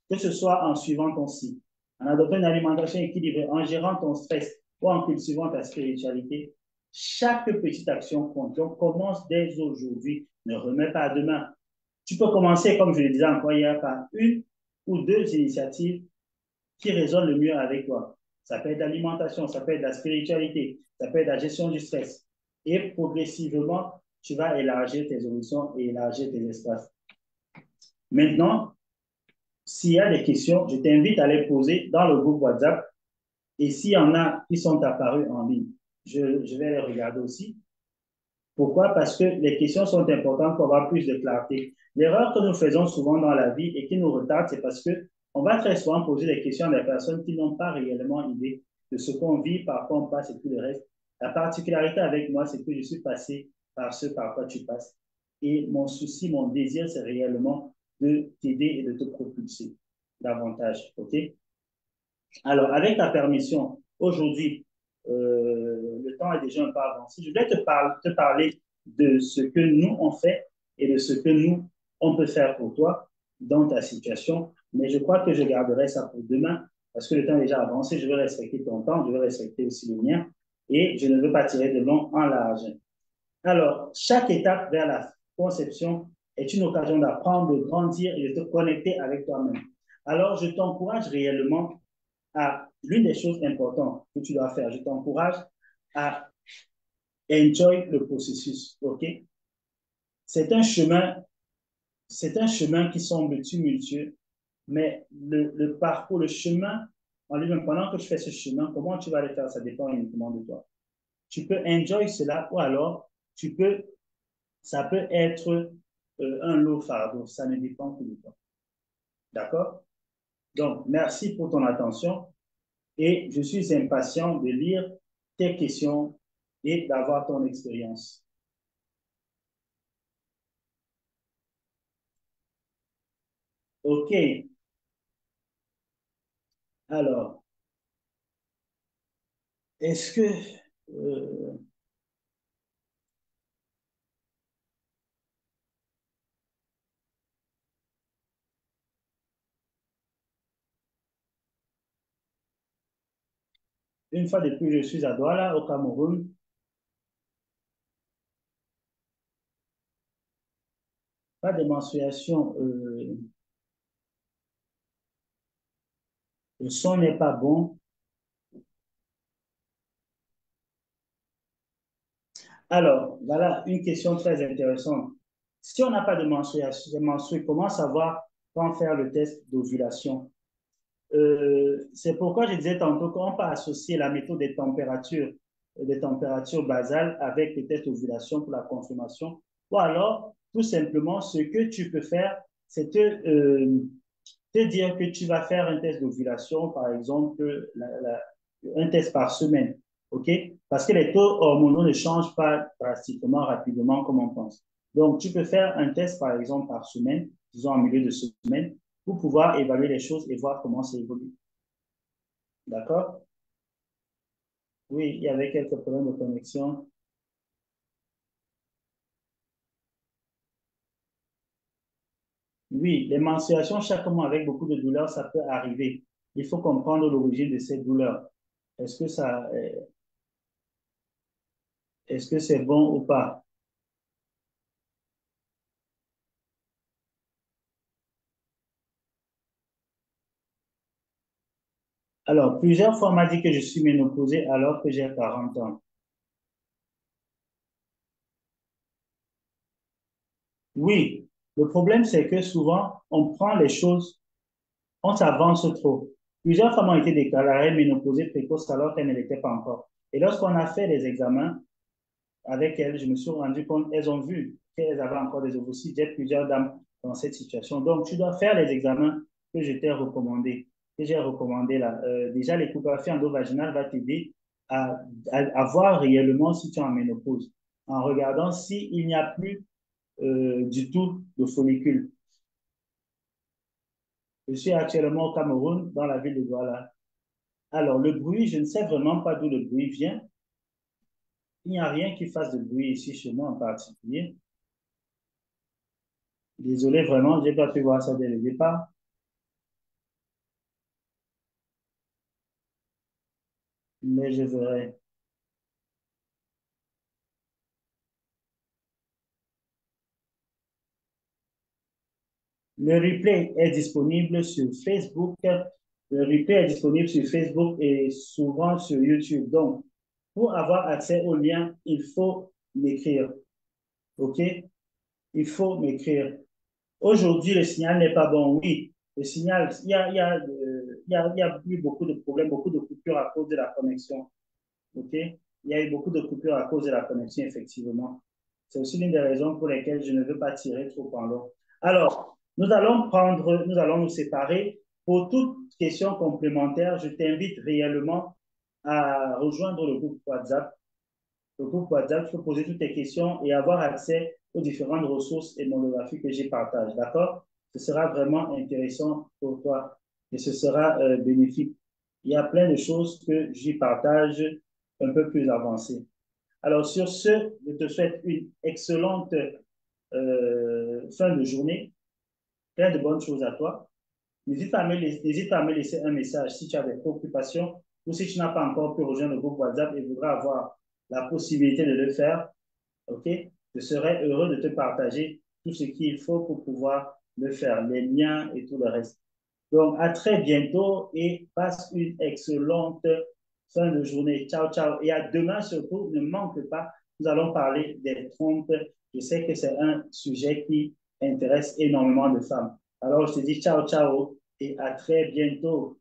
que ce soit en suivant ton cycle, en adoptant une alimentation équilibrée, en gérant ton stress ou en cultivant ta spiritualité. Chaque petite action compte. Donc, commence dès aujourd'hui. Ne remets pas à demain. Tu peux commencer, comme je le disais encore hier, par une ou deux initiatives qui résonnent le mieux avec toi. Ça peut être l'alimentation, ça peut être la spiritualité, ça peut être la gestion du stress. Et progressivement, tu vas élargir tes horizons et élargir tes espaces. Maintenant, s'il y a des questions, je t'invite à les poser dans le groupe WhatsApp. Et s'il y en a qui sont apparus en ligne, je vais les regarder aussi. Pourquoi? Parce que les questions sont importantes pour avoir plus de clarté. L'erreur que nous faisons souvent dans la vie et qui nous retarde, c'est parce que on va très souvent poser des questions à des personnes qui n'ont pas réellement idée de ce qu'on vit, par quoi on passe et tout le reste. La particularité avec moi, c'est que je suis passé par ce par quoi tu passes. Et mon souci, mon désir, c'est réellement de t'aider et de te propulser davantage. OK? Alors, avec ta permission, aujourd'hui, le temps est déjà un peu avancé. Je vais te parler de ce que nous, on fait et de ce que nous, on peut faire pour toi dans ta situation. Mais je crois que je garderai ça pour demain parce que le temps est déjà avancé. Je veux respecter ton temps, je veux respecter aussi le mien et je ne veux pas tirer de long en large. Alors, chaque étape vers la conception est une occasion d'apprendre, de grandir et de te connecter avec toi-même. Alors, je t'encourage réellement à l'une des choses importantes que tu dois faire. Je t'encourage à enjoy le processus. OK? C'est un chemin, c'est un chemin qui semble tumultueux, mais le parcours, le chemin en lui-même, pendant que tu fais ce chemin, comment tu vas le faire, ça dépend uniquement de toi. Tu peux enjoy cela ou alors ça peut être un lourd fardeau. Ça ne dépend que de toi. D'accord? Donc, merci pour ton attention. Et je suis impatient de lire tes questions et d'avoir ton expérience. OK. Alors, est-ce que euh, une fois de plus, je suis à Douala, au Cameroun, pas de menstruation, le son n'est pas bon. Alors, voilà une question très intéressante. Si on n'a pas de menstruation, comment savoir quand faire le test d'ovulation? C'est pourquoi je disais tantôt qu'on peut associer la méthode des températures basales avec le test d'ovulation pour la confirmation. Ou alors, tout simplement, ce que tu peux faire, c'est te dire que tu vas faire un test d'ovulation, par exemple, un test par semaine. OK? Parce que les taux hormonaux ne changent pas drastiquement, rapidement, comme on pense. Donc, tu peux faire un test, par exemple, par semaine, disons en milieu de semaine, pour pouvoir évaluer les choses et voir comment ça évolue. D'accord? Oui, il y avait quelques problèmes de connexion. Oui, les menstruations chaque mois avec beaucoup de douleurs, ça peut arriver. Il faut comprendre l'origine de ces douleurs. Est-ce que ça, est-ce que c'est bon ou pas? Alors, plusieurs fois, on m'a dit que je suis ménopausée alors que j'ai 40 ans. Oui, le problème, c'est que souvent, on prend les choses, on s'avance trop. Plusieurs femmes ont été déclarées ménopausées précoces alors qu'elles ne l'étaient pas encore. Et lorsqu'on a fait les examens avec elles, je me suis rendu compte, elles ont vu qu'elles avaient encore des ovocytes. J'ai plusieurs dames dans cette situation. Donc, tu dois faire les examens que je t'ai recommandés, que j'ai recommandé là. Déjà, l'échographie endovaginale va t'aider à voir réellement si tu es en ménopause, en regardant s'il n'y a plus du tout de follicules. Je suis actuellement au Cameroun, dans la ville de Douala. Alors, le bruit, je ne sais vraiment pas d'où le bruit vient. Il n'y a rien qui fasse de bruit ici chez moi en particulier. Désolé, vraiment, je n'ai pas pu voir ça dès le départ, mais je verrai. Le replay est disponible sur Facebook. Le replay est disponible sur Facebook et souvent sur YouTube. Donc, pour avoir accès au lien, il faut m'écrire. OK? Il faut m'écrire. Aujourd'hui, le signal n'est pas bon. Oui, le signal, il y a eu beaucoup de problèmes, beaucoup de coupures à cause de la connexion. OK? Il y a eu beaucoup de coupures à cause de la connexion, effectivement. C'est aussi l'une des raisons pour lesquelles je ne veux pas tirer trop en long. Alors, nous allons nous séparer. Pour toute question complémentaire, je t'invite réellement à rejoindre le groupe WhatsApp. Le groupe WhatsApp, tu peux poser toutes tes questions et avoir accès aux différentes ressources et monographies que j'y partage. D'accord? Ce sera vraiment intéressant pour toi et ce sera bénéfique. Il y a plein de choses que j'y partage un peu plus avancées. Alors, sur ce, je te souhaite une excellente fin de journée. Plein de bonnes choses à toi. N'hésite pas à me laisser un message si tu as des préoccupations ou si tu n'as pas encore pu rejoindre le groupe WhatsApp et voudras avoir la possibilité de le faire. OK? Je serai heureux de te partager tout ce qu'il faut pour pouvoir le faire, les liens et tout le reste. Donc, à très bientôt et passe une excellente fin de journée. Ciao, ciao. Et à demain surtout, ne manque pas, nous allons parler des trompes. Je sais que c'est un sujet qui intéresse énormément de femmes. Alors, je te dis ciao, ciao et à très bientôt.